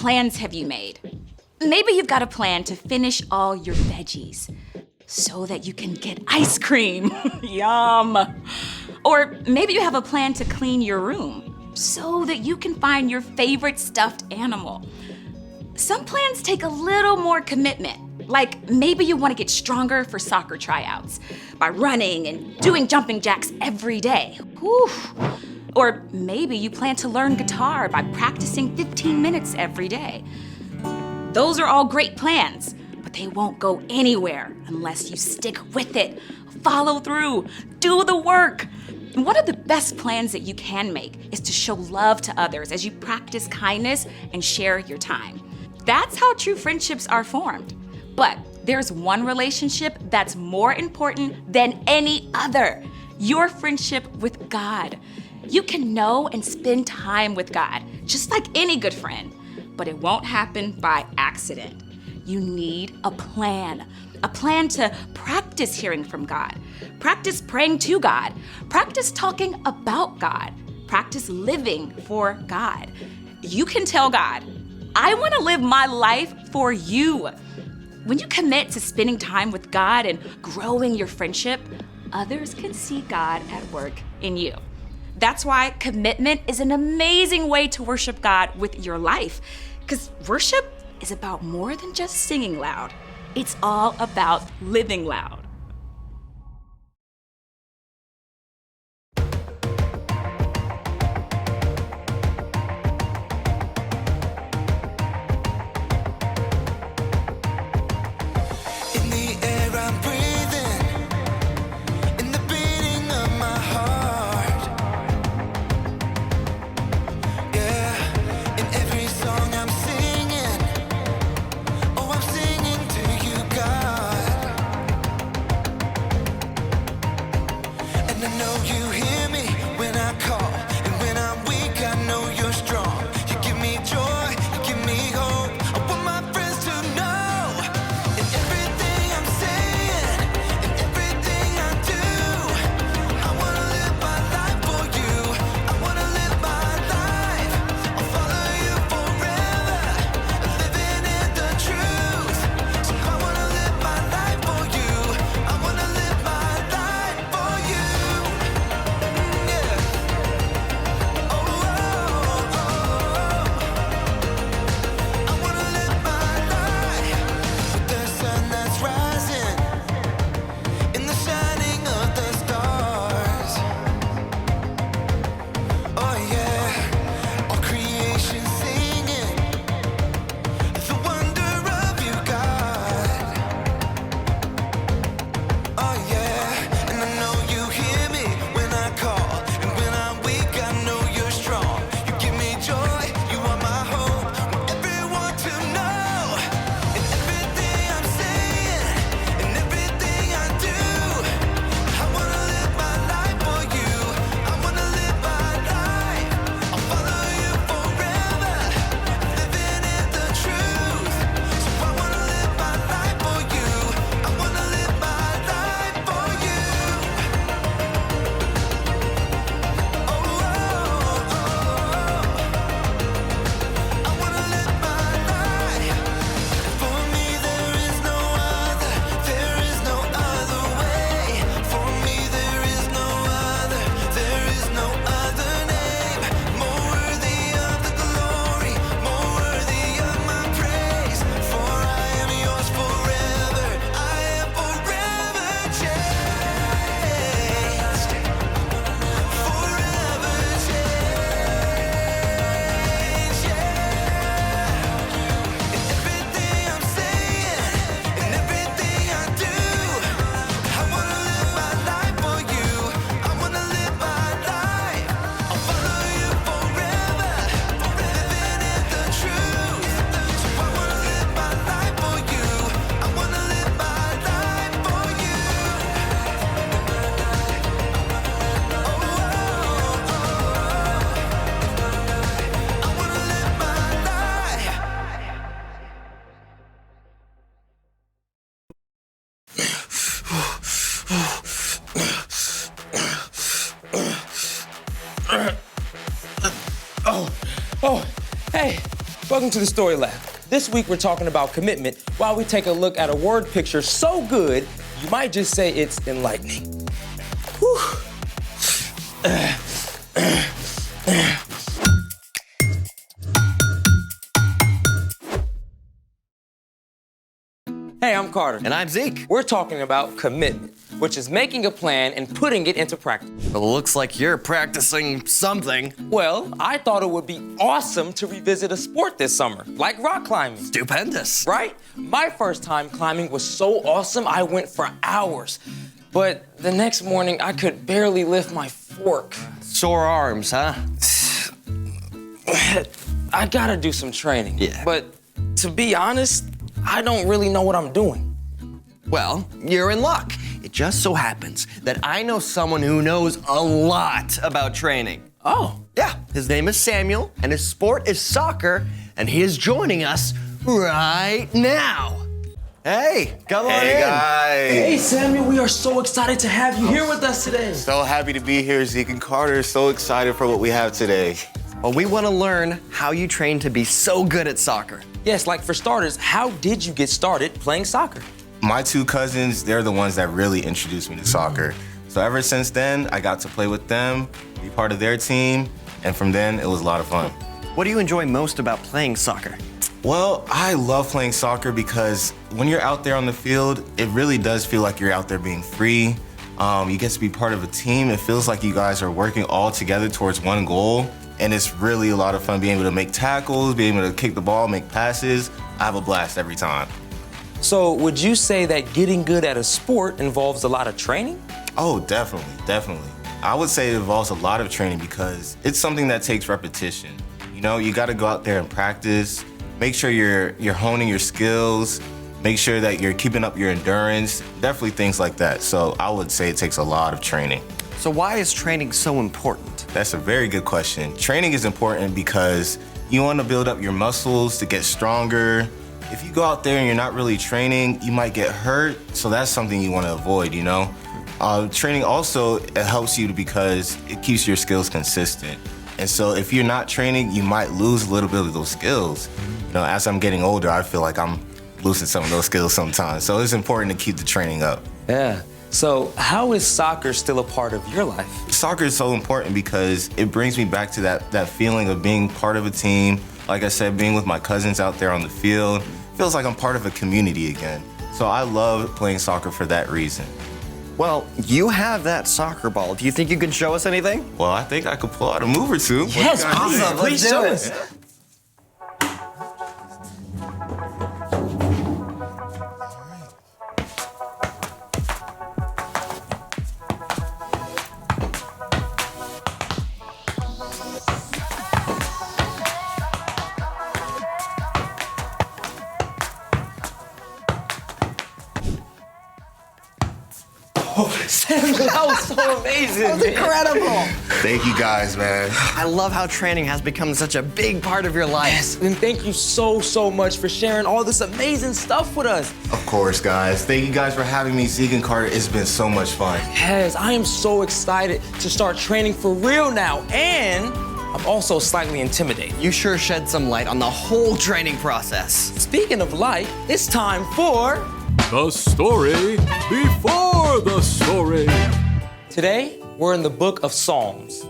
plans have you made? Maybe you've got a plan to finish all your veggies so that you can get ice cream. Yum. Or maybe you have a plan to clean your room so that you can find your favorite stuffed animal. Some plans take a little more commitment. Like maybe you want to get stronger for soccer tryouts by running and doing jumping jacks every day. Whew. Or maybe you plan to learn guitar by practicing 15 minutes every day. Those are all great plans, but they won't go anywhere unless you stick with it, follow through, do the work. And one of the best plans that you can make is to show love to others as you practice kindness and share your time. That's how true friendships are formed. But there's one relationship that's more important than any other: your friendship with God. You can know and spend time with God, just like any good friend, but it won't happen by accident. You need a plan to practice hearing from God, practice praying to God, practice talking about God, practice living for God. You can tell God, I want to live my life for you. When you commit to spending time with God and growing your friendship, others can see God at work in you. That's why commitment is an amazing way to worship God with your life, because worship is about more than just singing loud. It's all about living loud. Welcome to the Story Lab. This week we're talking about commitment while we take a look at a word picture so good, you might just say it's enlightening. Whew. Hey, I'm Carter. And I'm Zeke. We're talking about commitment, which is making a plan and putting it into practice. Well, it looks like you're practicing something. Well, I thought it would be awesome to revisit a sport this summer, like rock climbing. Stupendous. Right? My first time climbing was so awesome, I went for hours. But the next morning, I could barely lift my fork. Sore arms, huh? I gotta do some training. Yeah. But to be honest, I don't really know what I'm doing. Well, you're in luck. It just so happens that I know someone who knows a lot about training. Oh. Yeah, his name is Samuel, and his sport is soccer, and he is joining us right now. Hey, come on in. Hey, guys. Hey, Samuel, we are so excited to have you here with us today. So happy to be here, Zeke and Carter. So excited for what we have today. Well, we want to learn how you train to be so good at soccer. Yes, like for starters, how did you get started playing soccer? My two cousins, they're the ones that really introduced me to soccer. So ever since then, I got to play with them, be part of their team, and from then, it was a lot of fun. What do you enjoy most about playing soccer? Well, I love playing soccer because when you're out there on the field, it really does feel like you're out there being free. You get to be part of a team. It feels like you guys are working all together towards one goal. And it's really a lot of fun being able to make tackles, being able to kick the ball, make passes. I have a blast every time. So would you say that getting good at a sport involves a lot of training? Oh, definitely, definitely. I would say it involves a lot of training because it's something that takes repetition. You know, you gotta go out there and practice, make sure you're honing your skills, make sure that you're keeping up your endurance, definitely things like that. So I would say it takes a lot of training. So why is training so important? That's a very good question. Training is important because you want to build up your muscles to get stronger. If you go out there and you're not really training, you might get hurt. So that's something you want to avoid, you know? Training also it helps you because it keeps your skills consistent. And so if you're not training, you might lose a little bit of those skills. You know, as I'm getting older, I feel like I'm losing some of those skills sometimes. So it's important to keep the training up. Yeah. So how is soccer still a part of your life? Soccer is so important because it brings me back to that feeling of being part of a team. Like I said, being with my cousins out there on the field, feels like I'm part of a community again. So I love playing soccer for that reason. Well, you have that soccer ball. Do you think you can show us anything? Well, I think I could pull out a move or two. Yes, Awesome, please let's show do us. it. Samuel, that was so amazing. That was incredible. Thank you guys, man. I love how training has become such a big part of your life. Yes, and thank you so much for sharing all this amazing stuff with us. Of course, guys. Thank you guys for having me, Zeke and Carter. It's been so much fun. Yes, I am so excited to start training for real now, and I'm also slightly intimidated. You sure shed some light on the whole training process. Speaking of light, it's time for The story before the story. Today, we're in the book of Psalms.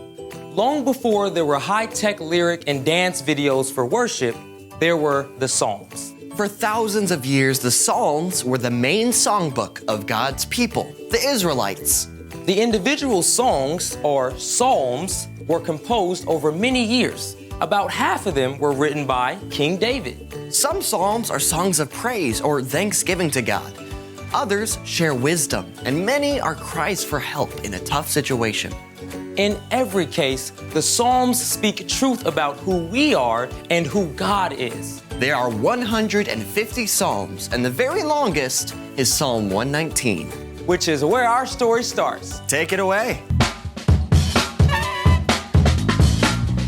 Long before there were high-tech lyric and dance videos for worship, there were the Psalms. For thousands of years, the Psalms were the main songbook of God's people, the Israelites. The individual songs, or psalms, were composed over many years. About half of them were written by King David. Some psalms are songs of praise or thanksgiving to God. Others share wisdom, and many are cries for help in a tough situation. In every case, the Psalms speak truth about who we are and who God is. There are 150 psalms, and the very longest is Psalm 119. Which is where our story starts. Take it away.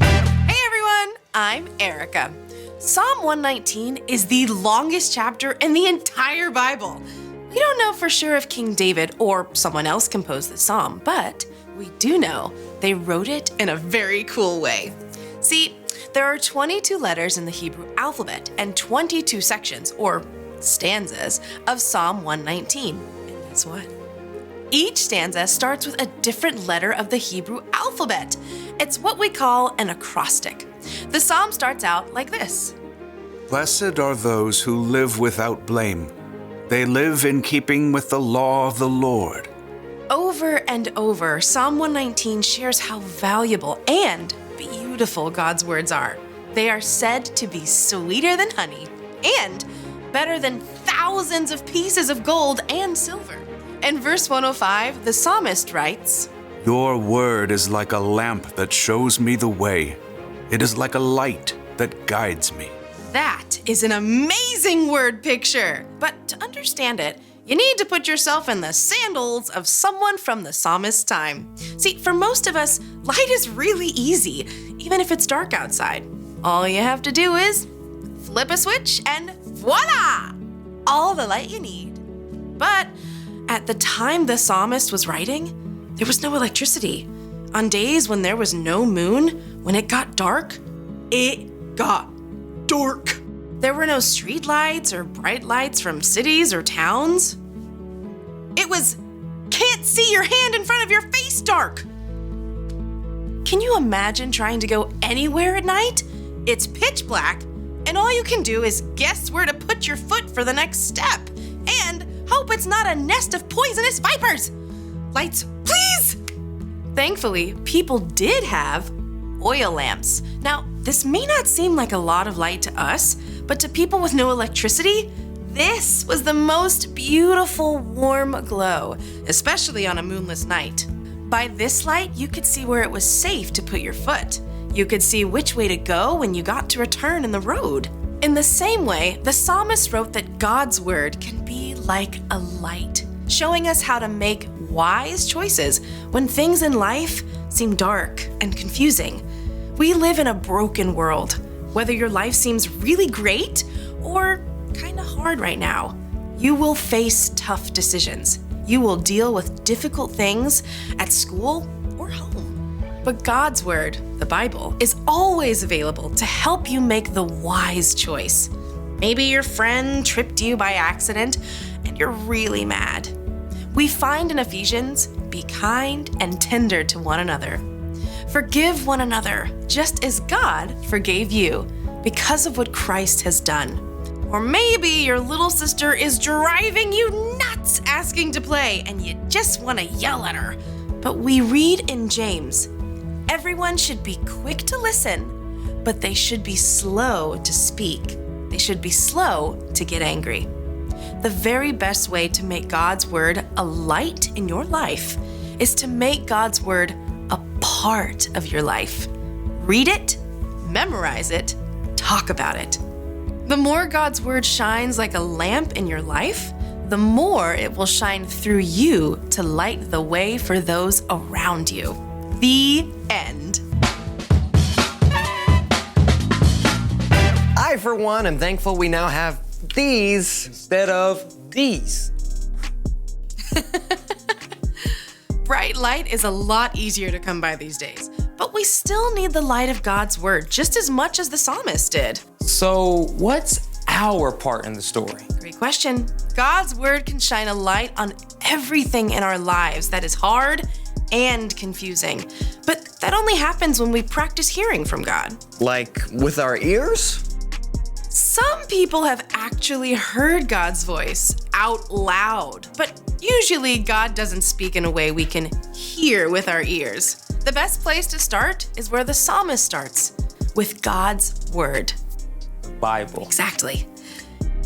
Hey everyone, I'm Erica. Psalm 119 is the longest chapter in the entire Bible. We don't know for sure if King David or someone else composed the psalm, but we do know they wrote it in a very cool way. See, There are 22 letters in the Hebrew alphabet and 22 sections, or stanzas, of Psalm 119. And guess what? Each stanza starts with a different letter of the Hebrew alphabet. It's what we call an acrostic. The psalm starts out like this. Blessed are those who live without blame. They live in keeping with the law of the Lord. Over and over, Psalm 119 shares how valuable and beautiful God's words are. They are said to be sweeter than honey and better than thousands of pieces of gold and silver. In verse 105, the psalmist writes, Your word is like a lamp that shows me the way. It is like a light that guides me. That is an amazing word picture. But to understand it, you need to put yourself in the sandals of someone from the psalmist's time. See, for most of us, light is really easy, even if it's dark outside. All you have to do is flip a switch and voila! All the light you need. But at the time the psalmist was writing, there was no electricity. On days when there was no moon, when it got dark, it got dark. There were no street lights or bright lights from cities or towns. It was can't see your hand in front of your face dark. Can you imagine trying to go anywhere at night? It's pitch black, and all you can do is guess where to put your foot for the next step and hope it's not a nest of poisonous vipers. Lights, please! Thankfully, people did have oil lamps. Now, this may not seem like a lot of light to us, but to people with no electricity, this was the most beautiful warm glow, especially on a moonless night. By this light, you could see where it was safe to put your foot. You could see which way to go when you got to a turn in the road. In the same way, the psalmist wrote that God's word can be like a light, showing us how to make wise choices when things in life seem dark and confusing. We live in a broken world. Whether your life seems really great or kind of hard right now, you will face tough decisions. You will deal with difficult things at school or home. But God's word, the Bible, is always available to help you make the wise choice. Maybe your friend tripped you by accident and you're really mad. We find in Ephesians, be kind and tender to one another. Forgive one another, just as God forgave you, because of what Christ has done. Or maybe your little sister is driving you nuts asking to play and you just want to yell at her. But we read in James, everyone should be quick to listen, but they should be slow to speak. They should be slow to get angry. The very best way to make God's word a light in your life is to make God's word a part of your life. Read it, memorize it, talk about it. The more God's word shines like a lamp in your life, the more it will shine through you to light the way for those around you. The end. I, for one, am thankful we now have these Instead of these. Bright light is a lot easier to come by these days, but we still need the light of God's word just as much as the psalmist did. So, what's our part in the story? Great question. God's word can shine a light on everything in our lives that is hard and confusing. But that only happens when we practice hearing from God. like with our ears? Some people have actually heard God's voice out loud, but usually God doesn't speak in a way we can hear with our ears. The best place to start is where the psalmist starts, with God's word. The Bible. Exactly.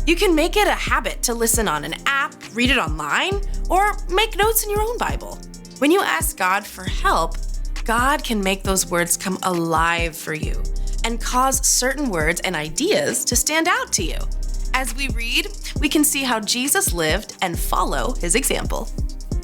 You can make it a habit to listen on an app, read it online, or make notes in your own Bible. When you ask God for help, God can make those words come alive for you and cause certain words and ideas to stand out to you. As we read, we can see how Jesus lived and follow his example.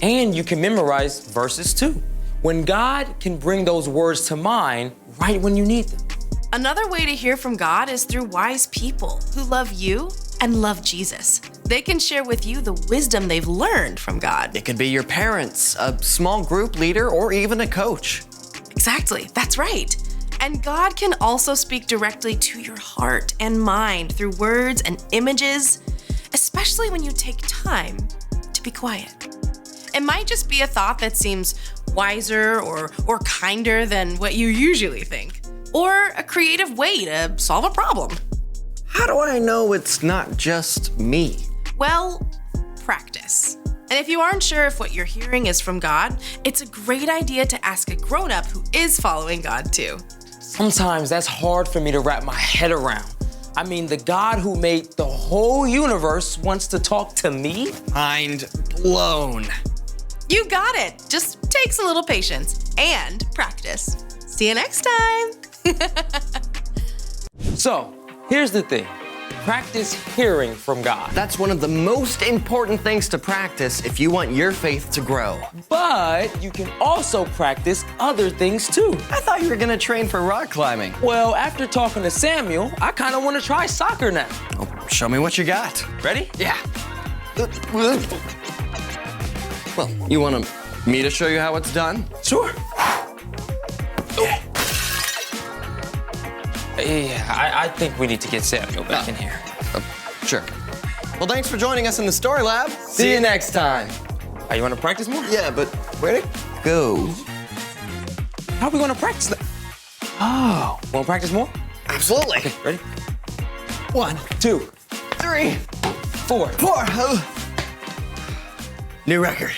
And you can memorize verses too, when God can bring those words to mind right when you need them. Another way to hear from God is through wise people who love you and love Jesus. They can share with you the wisdom they've learned from God. It could be your parents, a small group leader, or even a coach. Exactly, that's right. And God can also speak directly to your heart and mind through words and images, especially when you take time to be quiet. It might just be a thought that seems wiser or kinder than what you usually think, or a creative way to solve a problem. How do I know it's not just me? Well, practice. And if you aren't sure if what you're hearing is from God, it's a great idea to ask a grown-up who is following God too. Sometimes that's hard for me to wrap my head around. I mean, the God who made the whole universe wants to talk to me? Mind blown. You got it. Just takes a little patience and practice. See you next time. So, here's the thing. Practice hearing from God. That's one of the most important things to practice if you want your faith to grow. But you can also practice other things too. I thought you were gonna train for rock climbing. Well, after talking to Samuel, I kind of want to try soccer now. Oh, show me what you got. Ready? Yeah. Well, you want me to show you how it's done? Sure. Yeah, I think we need to get Samuel back in here. Sure. Well, thanks for joining us in the Story Lab. See you next time. Oh, you want to practice more? Yeah, but where'd it go? How are we going to practice that? Oh, want to practice more? Absolutely. Okay, ready? 1, 2, 3, 4. 4. New record.